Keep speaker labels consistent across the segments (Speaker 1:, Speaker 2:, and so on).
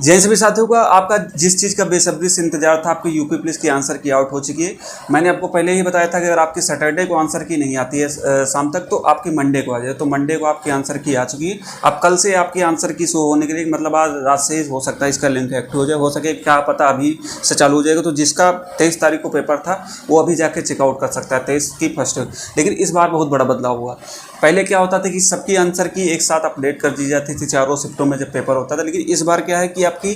Speaker 1: जैन सभी साथियों का आपका जिस चीज़ का बेसब्री से इंतजार था, आपकी यूपी पुलिस की आंसर की आउट हो चुकी है। मैंने आपको पहले ही बताया था कि अगर आपकी सैटरडे को आंसर की नहीं आती है शाम तक, तो आपकी मंडे को आ जाए। तो मंडे को आपकी आंसर की आ चुकी है। अब कल से आपकी आंसर की शो होने के लिए मतलब आज रात से ही हो सकता है इसका लिंक एक्टिव हो जाए, हो सके क्या पता अभी से चालू हो जाएगा। तो जिसका 23 तारीख को पेपर था वो अभी जाके चेकआउट कर सकता है, 23 की फर्स्ट। लेकिन इस बार बहुत बड़ा बदलाव हुआ। पहले क्या होता था कि सबकी आंसर की एक साथ अपडेट कर दी जाती थी चारों शिफ्टों में जब पेपर होता था। लेकिन इस बार क्या है कि आपकी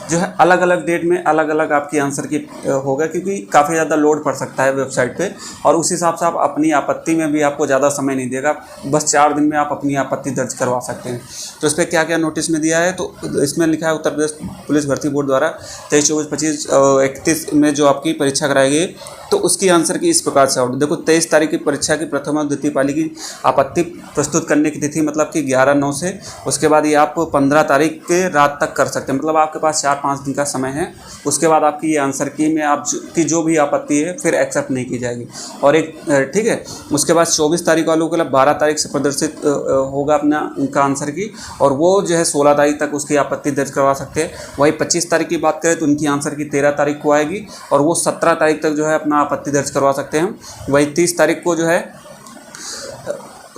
Speaker 1: जो है अलग अलग डेट में अलग अलग आपकी आंसर की होगा, क्योंकि काफ़ी ज़्यादा लोड पड़ सकता है वेबसाइट पे। और उस हिसाब से आप अपनी आपत्ति में भी आपको ज़्यादा समय नहीं देगा, बस 4 दिन में आप अपनी आपत्ति दर्ज करवा सकते हैं। तो इस पर क्या क्या नोटिस में दिया है, तो इसमें लिखा है उत्तर प्रदेश पुलिस भर्ती बोर्ड द्वारा 23, 24, 25, 31 में जो आपकी परीक्षा कराई गई, तो उसकी आंसर की इस प्रकार से आउट। देखो 23 तारीख की परीक्षा की प्रथम और द्वितीय पाली की आपत्ति प्रस्तुत करने की तिथि मतलब कि 11/9 से, उसके बाद ये आप 15 तारीख के रात तक कर सकते हैं। मतलब आपके पास 4-5 दिन का समय है। उसके बाद आपकी ये आंसर की में आपकी जो भी आपत्ति है फिर एक्सेप्ट नहीं की जाएगी। और एक ठीक है, उसके बाद 24 तारीख वालों के लिए 12 तारीख से प्रदर्शित होगा अपना उनका आंसर की, और वो जो है 16 तारीख तक उसकी आपत्ति दर्ज करवा सकते हैं। वही 25 तारीख की बात करें तो उनकी आंसर की 13 तारीख को आएगी, और वो 17 तारीख तक जो है अपना आपत्ति दर्ज करवा सकते हैं। वही 30 तारीख को जो है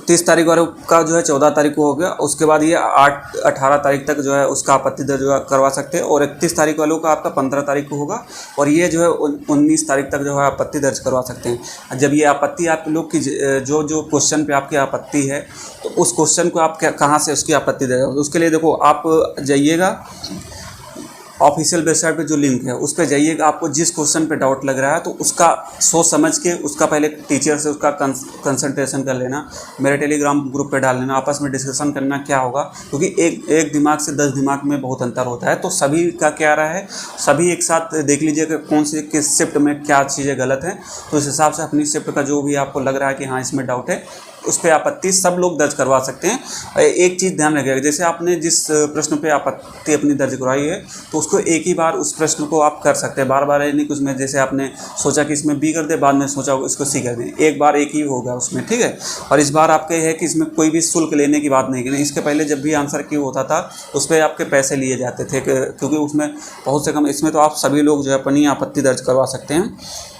Speaker 1: 30 तारीख वालों का जो है 14 तारीख को हो गया। उसके बाद ये 18 तारीख तक जो है उसका आपत्ति दर्ज करवा सकते हैं, और 31 तारीख वालों का आपका 15 तारीख को होगा, और ये जो है 19 तारीख तक जो है आपत्ति दर्ज करवा सकते हैं। जब ये आपत्ति आप लोग की जो जो क्वेश्चन पे आपकी आपत्ति है, तो उस क्वेश्चन को आप कहाँ से उसकी आपत्ति दर्ज, उसके लिए देखो आप जाइएगा ऑफिशियल वेबसाइट पे जो लिंक है उस पर जाइएगा। आपको जिस क्वेश्चन पे डाउट लग रहा है तो उसका सोच समझ के उसका पहले टीचर से उसका कंसल्टेशन कर लेना, मेरे टेलीग्राम ग्रुप पे डाल लेना, आपस में डिस्कशन करना क्या होगा, क्योंकि एक दिमाग से 10 दिमाग में बहुत अंतर होता है। तो सभी का क्या रहा है, सभी एक साथ देख लीजिए कि कौन से किस शिफ्ट में क्या चीज़ें गलत हैं, तो उस हिसाब से अपनी शिफ्ट का जो भी आपको लग रहा है कि हाँ इसमें डाउट है, उस पर आपत्ति सब लोग दर्ज करवा सकते हैं। एक चीज़ ध्यान रखिएगा, जैसे आपने जिस प्रश्न पे आपत्ति अपनी दर्ज करवाई है तो उसको एक ही बार उस प्रश्न को आप कर सकते हैं, बार बार नहीं कि उसमें जैसे आपने सोचा कि इसमें बी कर दे, बाद में सोचा इसको सी कर दें, एक बार एक ही होगा उसमें, ठीक है। और इस बार आपके है कि इसमें कोई भी शुल्क लेने की बात नहीं करनी। इसके पहले जब भी आंसर क्यों होता था उस पर आपके पैसे लिए जाते थे, क्योंकि उसमें बहुत से कम, इसमें तो आप सभी लोग जो है अपनी आपत्ति दर्ज करवा सकते हैं।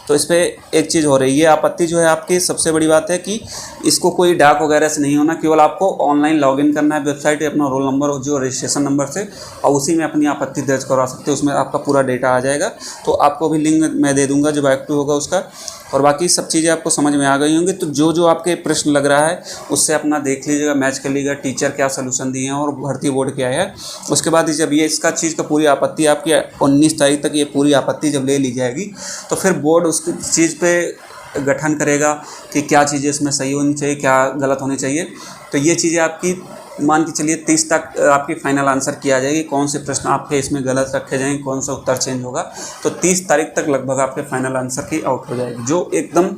Speaker 1: तो इस पर एक चीज़ हो रही है, आपत्ति जो है आपकी सबसे बड़ी बात है कि इसको कोई डाक वगैरह से नहीं होना, केवल आपको ऑनलाइन लॉगिन करना है वेबसाइट अपना रोल नंबर और जो रजिस्ट्रेशन नंबर से, और उसी में अपनी आपत्ति दर्ज करवा सकते हैं। उसमें आपका पूरा डेटा आ जाएगा। तो आपको भी लिंक मैं दे दूंगा जब एक्टिव होगा उसका, और बाकी सब चीज़ें आपको समझ में आ गई होंगी। तो जो जो आपके प्रश्न लग रहा है उससे अपना देख लीजिएगा, मैच कर लीजिएगा, टीचर क्या सलूशन दिए हैं और भर्ती बोर्ड क्या है। उसके बाद जब ये इसका चीज़ का पूरी आपत्ति आपकी 19 तारीख तक ये पूरी आपत्ति जब ले ली जाएगी, तो फिर बोर्ड उस चीज़ पे गठन करेगा कि क्या चीज़ें इसमें सही होनी चाहिए, क्या गलत होनी चाहिए। तो ये चीज़ें आपकी मान के चलिए 30 तक आपकी फाइनल आंसर की आ जाएगी, कौन से प्रश्न आपके इसमें गलत रखे जाएंगे, कौन सा उत्तर चेंज होगा। तो 30 तारीख तक लगभग आपके फाइनल आंसर की आउट हो जाएगी, जो एकदम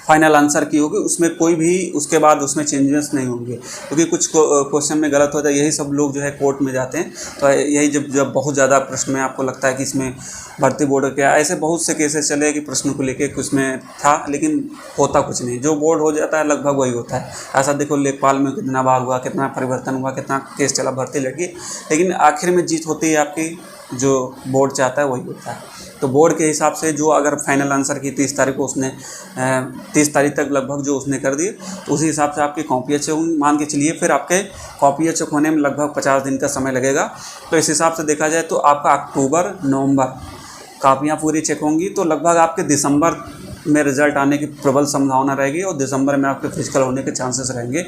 Speaker 1: फाइनल आंसर की होगी, उसमें कोई भी उसके बाद उसमें चेंजेस नहीं होंगे। क्योंकि कुछ क्वेश्चन में गलत होता है, यही सब लोग जो है कोर्ट में जाते हैं। तो यही जब बहुत ज़्यादा प्रश्न में आपको लगता है कि इसमें भर्ती बोर्ड क्या, ऐसे बहुत से केसेस चले कि प्रश्न को लेके कुछ में था लेकिन होता कुछ नहीं, जो बोर्ड हो जाता है लगभग वही होता है। ऐसा देखो लेखपाल में कितना बार हुआ, कितना परिवर्तन हुआ, कितना केस चला, भर्ती लड़की, लेकिन आखिर में जीत होती है आपकी, जो बोर्ड चाहता है वही होता है। तो बोर्ड के हिसाब से जो अगर फाइनल आंसर की 30 तारीख को उसने 30 तारीख तक लगभग जो उसने कर दिए, तो उसी हिसाब से आपकी कॉपियाँ चेक होंगी। मान के चलिए फिर आपके कॉपियाँ चेक होने में लगभग 50 दिन का समय लगेगा। तो इस हिसाब से देखा जाए तो आपका अक्टूबर नवंबर कॉपियाँ पूरी चेक होंगी, तो लगभग आपके दिसंबर में रिजल्ट आने की प्रबल संभावना रहेगी, और दिसंबर में आपके फिजिकल होने के चांसेस रहेंगे।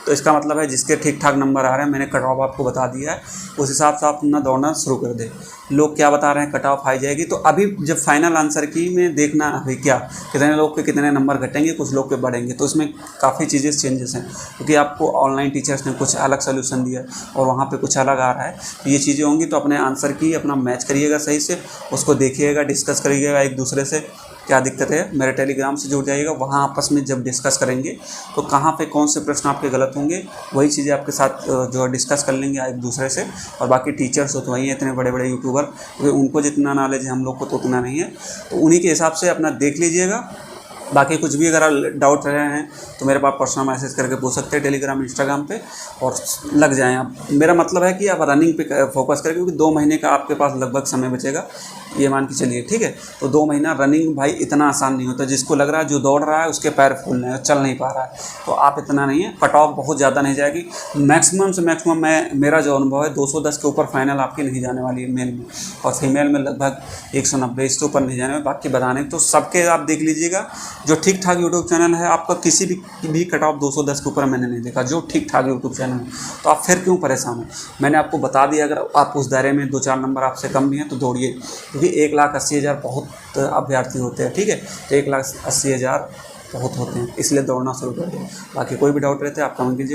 Speaker 1: तो इसका मतलब है जिसके ठीक ठाक नंबर आ रहे हैं, मैंने कट ऑफ आपको बता दिया है, उस हिसाब से आप अपना दौड़ना शुरू कर दें। लोग क्या बता रहे हैं कट ऑफ आई जाएगी, तो अभी जब फाइनल आंसर की में देखना अभी क्या कितने लोग के कितने नंबर घटेंगे, कुछ लोग के बढ़ेंगे। तो इसमें काफ़ी चीज़ें चेंजेस हैं, क्योंकि आपको ऑनलाइन टीचर्स ने कुछ अलग सोल्यूशन दिया और वहाँ पे कुछ अलग आ रहा है। तो ये चीज़ें होंगी, तो अपने आंसर की अपना मैच करिएगा सही से, उसको देखिएगा, डिस्कस करिएगा एक दूसरे से क्या दिक्कत है। मेरे टेलीग्राम से जुड़ जाइएगा, वहाँ आपस में जब डिस्कस करेंगे तो कहाँ पे कौन से प्रश्न आपके गलत होंगे वही चीज़ें आपके साथ जो है डिस्कस कर लेंगे एक दूसरे से। और बाकी टीचर्स तो वही हैं, इतने बड़े बड़े यूट्यूबर, क्योंकि उनको जितना नॉलेज है हम लोग को तो उतना नहीं है। तो उन्हीं के हिसाब से अपना देख लीजिएगा बाकी कुछ भी अगर डाउट रहे हैं तो मेरे पास पर्सनल मैसेज करके पूछ सकते हैं टेलीग्राम इंस्टाग्राम पे, और लग जाएं आप। मेरा मतलब है कि आप रनिंग पे फोकस करें, क्योंकि 2 महीने का आपके पास लगभग समय बचेगा, ये मान के चलिए, ठीक है। तो 2 महीना रनिंग भाई इतना आसान नहीं होता। जिसको लग रहा है जो दौड़ रहा है उसके पैर फूल रहे हैं, चल नहीं पा रहा है, तो आप इतना नहीं है, कट ऑफ बहुत ज़्यादा नहीं जाएगी। मैक्सिमम से मैक्सिमम मेरा जो अनुभव है 210 के ऊपर फाइनल आपकी नहीं जाने वाली है मेल में, और फीमेल में लगभग 190 इससे ऊपर नहीं जाने वाली। बाकी बताने तो सबके आप देख लीजिएगा, जो ठीक ठाक यूट्यूब चैनल है आपका, किसी भी कट ऑफ 210 के ऊपर मैंने नहीं देखा, जो ठीक ठाक यूट्यूब चैनल है। तो आप फिर क्यों परेशान हो? मैंने आपको बता दिया, अगर आप उस दायरे में 2-4 नंबर आपसे कम भी हैं तो दौड़िए, क्योंकि 1,80,000 बहुत अभ्यर्थी होते हैं, ठीक है। तो 1,80,000 बहुत होते हैं, इसलिए दौड़ना शुरू कर दें। बाकी कोई भी डाउट रहते हैं आप कमेंट कीजिए।